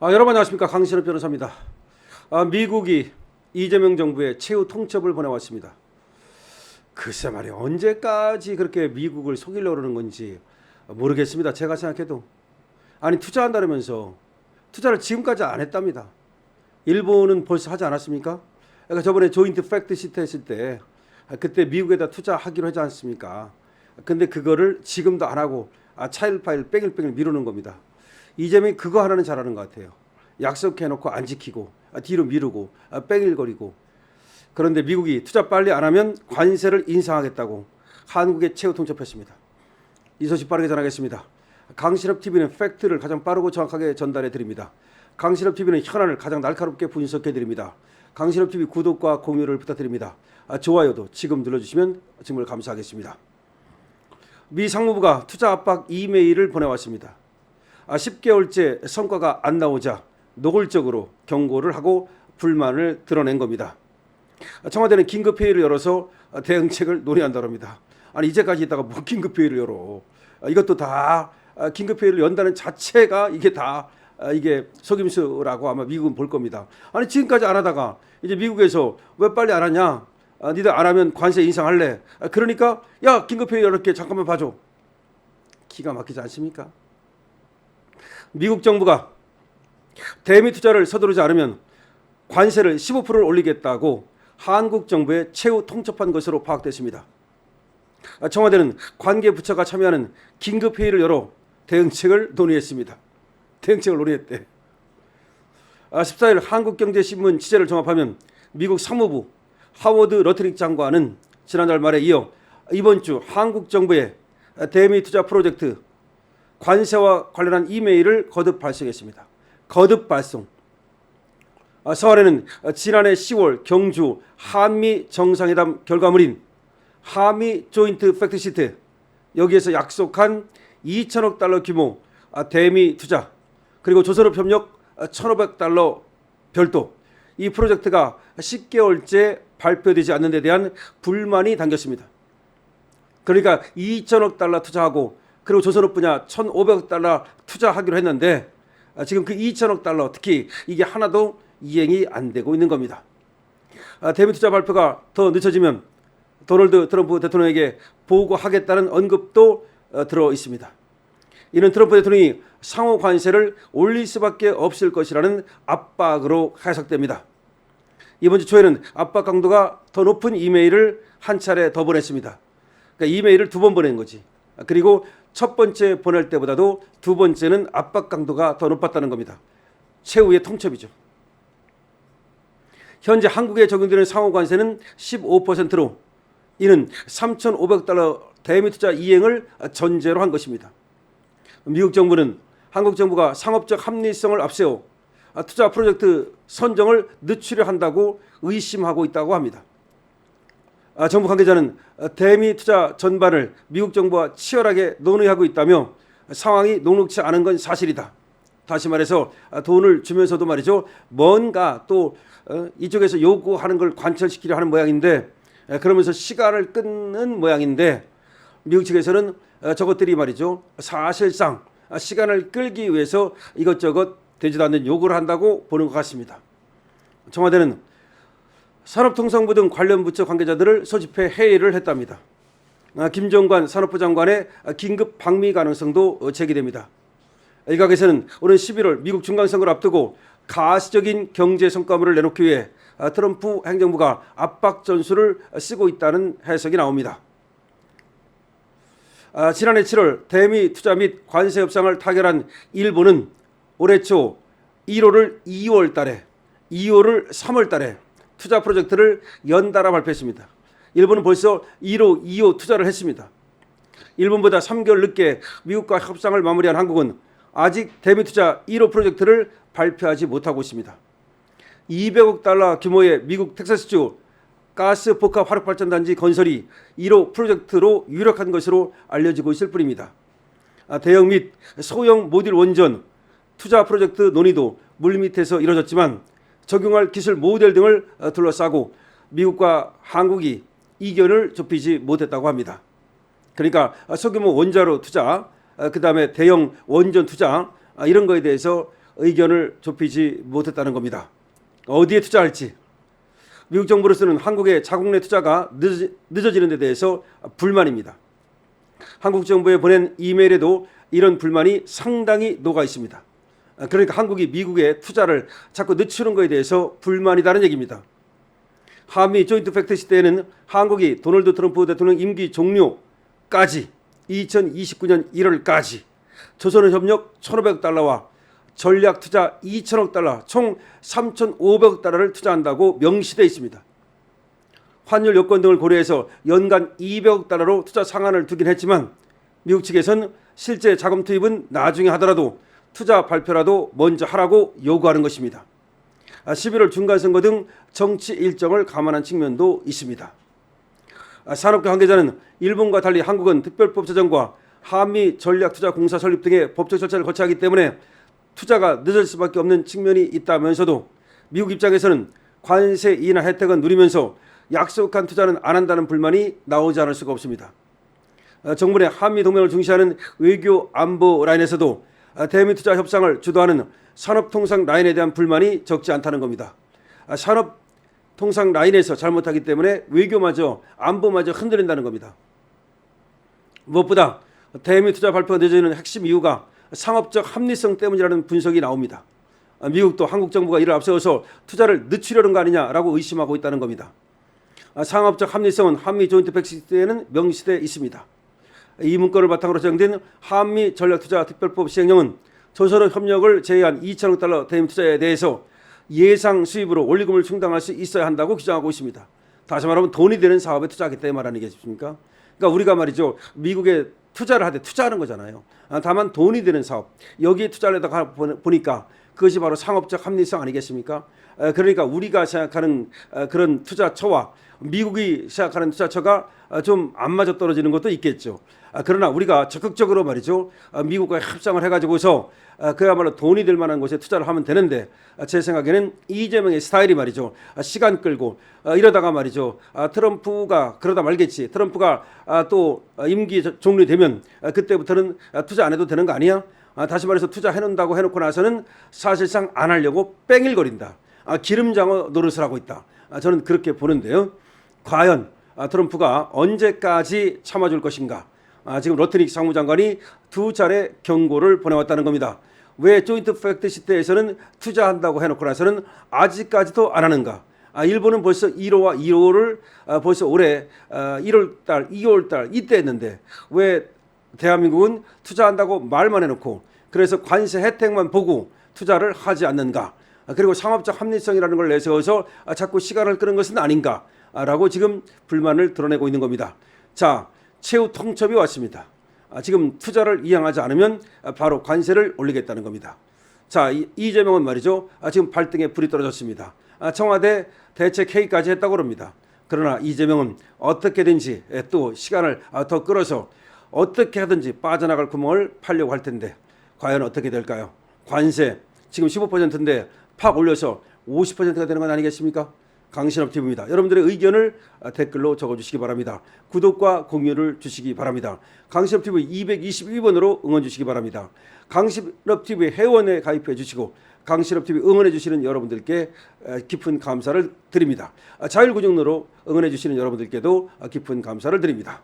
여러분 안녕하십니까. 강신업 변호사입니다. 미국이 이재명 정부의 최후 통첩을 보내왔습니다. 글쎄 말이야, 언제까지 그렇게 미국을 속이려고 그러는 건지 모르겠습니다. 제가 생각해도. 아니, 투자한다면서 투자를 지금까지 안 했답니다. 일본은 벌써 하지 않았습니까? 그러니까 저번에 조인트 팩트 시트 했을 때 그때 미국에다 투자하기로 하지 않습니까? 근데 그거를 지금도 안 하고 차일 파일 뺑글뺑글 미루는 겁니다. 이재명이 그거 하나는 잘하는 것 같아요. 약속해놓고 안 지키고 뒤로 미루고 뺑글거리고. 그런데 미국이 투자 빨리 안 하면 관세를 인상하겠다고 한국에 최후 통첩했습니다. 이 소식 빠르게 전하겠습니다. 강신업 TV는 팩트를 가장 빠르고 정확하게 전달해 드립니다. 강신업 TV는 현안을 가장 날카롭게 분석해 드립니다. 강신업 TV 구독과 공유를 부탁드립니다. 좋아요도 지금 눌러주시면 정말 감사하겠습니다. 미 상무부가 투자 압박 이메일을 보내왔습니다. 10개월째 성과가 안 나오자 노골적으로 경고를 하고 불만을 드러낸 겁니다. 청와대는 긴급회의를 열어서 대응책을 논의한다고 합니다. 아니, 이제까지 있다가 뭐 긴급회의를 열어. 이것도 다 긴급회의를 연다는 자체가 이게 속임수라고 아마 미국은 볼 겁니다. 아니, 지금까지 안 하다가 이제 미국에서 왜 빨리 안 하냐? 니들 안 하면 관세 인상할래. 그러니까 야, 긴급회의 열었게 잠깐만 봐줘. 기가 막히지 않습니까? 미국 정부가 대미 투자를 서두르지 않으면 관세를 15%를 올리겠다고 한국 정부에 최후 통첩한 것으로 파악됐습니다. 청와대는 관계 부처가 참여하는 긴급회의를 열어 대응책을 논의했습니다. 대응책을 논의했대. 14일 한국경제신문 취재를 종합하면 미국 상무부 하워드 러트릭 장관은 지난달 말에 이어 이번 주 한국 정부의 대미 투자 프로젝트 관세와 관련한 이메일을 거듭 발송했습니다. 거듭 발송. 서한에는 지난해 10월 경주 한미 정상회담 결과물인 한미 조인트 팩트 시트, 여기에서 약속한 2천억 달러 규모 대미 투자, 그리고 조선업 협력 1,500억 달러 별도, 이 프로젝트가 10개월째 발표되지 않는 데 대한 불만이 담겼습니다. 그러니까 2천억 달러 투자하고 그리고 조선업 분야 1,500억 달러 투자하기로 했는데 지금 그 2천억 달러, 특히 이게 하나도 이행이 안 되고 있는 겁니다. 대미 투자 발표가 더 늦춰지면 도널드 트럼프 대통령에게 보고하겠다는 언급도 들어 있습니다. 이는 트럼프 대통령이 상호 관세를 올릴 수밖에 없을 것이라는 압박으로 해석됩니다. 이번 주 초에는 압박 강도가 더 높은 이메일을 한 차례 더 보냈습니다. 그러니까 이메일을 2번 보낸 거지. 그리고 첫 번째 보낼 때보다도 두 번째는 압박 강도가 더 높았다는 겁니다. 최후의 통첩이죠. 현재 한국에 적용되는 상호관세는 15%로 이는 3,500억 달러 대미 투자 이행을 전제로 한 것입니다. 미국 정부는 한국 정부가 상업적 합리성을 앞세워 투자 프로젝트 선정을 늦추려 한다고 의심하고 있다고 합니다. 정부 관계자는 대미 투자 전반을 미국 정부와 치열하게 논의하고 있다며 상황이 녹록지 않은 건 사실이다. 다시 말해서 돈을 주면서도 말이죠, 뭔가 또 이쪽에서 요구하는 걸 관철시키려 하는 모양인데, 그러면서 시간을 끊는 모양인데, 미국 측에서는 저것들이 말이죠, 사실상 시간을 끌기 위해서 이것저것 되지도 않는 요구를 한다고 보는 것 같습니다. 청와대는 산업통상부 등 관련 부처 관계자들을 소집해 회의를 했답니다. 김종관 산업부 장관의 긴급 방미 가능성도 제기됩니다. 일각에서는 오는 11월 미국 중간선거를 앞두고 가시적인 경제 성과물을 내놓기 위해 트럼프 행정부가 압박 전술을 쓰고 있다는 해석이 나옵니다. 지난해 7월 대미 투자 및 관세 협상을 타결한 일본은 올해 초 1호를 2월 달에, 2호를 3월 달에 투자 프로젝트를 연달아 발표했습니다. 일본은 벌써 1호, 2호 투자를 했습니다. 일본보다 3개월 늦게 미국과 협상을 마무리한 한국은 아직 대미 투자 1호 프로젝트를 발표하지 못하고 있습니다. 200억 달러 규모의 미국 텍사스주 가스 복합 화력발전단지 건설이 1호 프로젝트로 유력한 것으로 알려지고 있을 뿐입니다. 대형 및 소형 모듈 원전 투자 프로젝트 논의도 물밑에서 이뤄졌지만 적용할 기술 모델 등을 둘러싸고 미국과 한국이 이견을 좁히지 못했다고 합니다. 그러니까 소규모 원자로 투자, 그 다음에 대형 원전 투자, 이런 거에 대해서 의견을 좁히지 못했다는 겁니다. 어디에 투자할지, 미국 정부로서는 한국의 자국 내 투자가 늦어지는 데 대해서 불만입니다. 한국 정부에 보낸 이메일에도 이런 불만이 상당히 녹아 있습니다. 그러니까 한국이 미국에 투자를 자꾸 늦추는 것에 대해서 불만이다는 얘기입니다. 한미 조인트 팩트 시대에는 한국이 도널드 트럼프 대통령 임기 종료까지 2029년 1월까지 조선의 협력 1,500억 달러와 전략 투자 2천억 달러 총 3,500억 달러를 투자한다고 명시되어 있습니다. 환율 여건 등을 고려해서 연간 200억 달러로 투자 상한을 두긴 했지만 미국 측에서는 실제 자금 투입은 나중에 하더라도 투자 발표라도 먼저 하라고 요구하는 것입니다. 11월 중간선거 등 정치 일정을 감안한 측면도 있습니다. 산업계 관계자는 일본과 달리 한국은 특별법 제정과 한미 전략투자공사 설립 등의 법적 절차를 거쳐야 하기 때문에 투자가 늦을 수밖에 없는 측면이 있다면서도 미국 입장에서는 관세 인하 혜택은 누리면서 약속한 투자는 안 한다는 불만이 나오지 않을 수가 없습니다. 정부의 한미 동맹을 중시하는 외교 안보 라인에서도 대미 투자 협상을 주도하는 산업통상 라인에 대한 불만이 적지 않다는 겁니다. 산업통상 라인에서 잘못하기 때문에 외교마저 안보마저 흔들린다는 겁니다. 무엇보다 대미 투자 발표가 늦어지는 핵심 이유가 상업적 합리성 때문이라는 분석이 나옵니다. 미국도 한국 정부가 이를 앞세워서 투자를 늦추려는 거 아니냐라고 의심하고 있다는 겁니다. 상업적 합리성은 한미 조인트 팩트시트에는 명시되어 있습니다. 이 문건을 바탕으로 제정된 한미 전략투자 특별법 시행령은 조선업 협력을 제외한 2천억 달러 대미 투자에 대해서 예상 수입으로 원리금을 충당할 수 있어야 한다고 규정하고 있습니다. 다시 말하면 돈이 되는 사업에 투자하기 때문에 말하는 게 있습니까? 그러니까 우리가 말이죠, 미국에 투자를 하되 투자하는 거잖아요. 다만 돈이 되는 사업, 여기에 투자를 하다 보니까 그것이 바로 상업적 합리성 아니겠습니까? 그러니까 우리가 생각하는 그런 투자처와 미국이 생각하는 투자처가 좀 안 맞아 떨어지는 것도 있겠죠. 그러나 우리가 적극적으로 말이죠, 미국과 협상을 해가지고서 그야말로 돈이 될 만한 곳에 투자를 하면 되는데, 제 생각에는 이재명의 스타일이 말이죠, 시간 끌고 이러다가 말이죠, 트럼프가 그러다 말겠지, 트럼프가 또 임기 종료되면 그때부터는 투자 안 해도 되는 거 아니야? 다시 말해서 투자해놓는다고 해놓고 나서는 사실상 안 하려고 뺑일거린다. 기름장어 노릇을 하고 있다. 저는 그렇게 보는데요. 과연 트럼프가 언제까지 참아줄 것인가? 지금 러트닉 상무장관이 2차례 경고를 보내왔다는 겁니다. 왜 조인트 팩트 시트에서는 투자한다고 해놓고 나서는 아직까지도 안 하는가? 일본은 벌써 1호와 2호를 벌써 올해 1월달, 2월달 이때 했는데 왜 대한민국은 투자한다고 말만 해놓고 그래서 관세 혜택만 보고 투자를 하지 않는가? 그리고 상업적 합리성이라는 걸 내세워서 자꾸 시간을 끄는 것은 아닌가라고 지금 불만을 드러내고 있는 겁니다. 자, 최후 통첩이 왔습니다. 지금 투자를 이행하지 않으면 바로 관세를 올리겠다는 겁니다. 자, 이재명은 말이죠, 지금 발등에 불이 떨어졌습니다. 청와대 대책 회의까지 했다고 합니다. 그러나 이재명은 어떻게든지 또 시간을 더 끌어서 어떻게 하든지 빠져나갈 구멍을 파려고 할 텐데 과연 어떻게 될까요? 관세 지금 15%인데 팍 올려서 50%가 되는 건 아니겠습니까? 강신업TV입니다. 여러분들의 의견을 댓글로 적어주시기 바랍니다. 구독과 공유를 주시기 바랍니다. 강신업TV 222번으로 응원 주시기 바랍니다. 강신업TV 회원에 가입해 주시고 강신업TV 응원해 주시는 여러분들께 깊은 감사를 드립니다. 자율구정으로 응원해 주시는 여러분들께도 깊은 감사를 드립니다.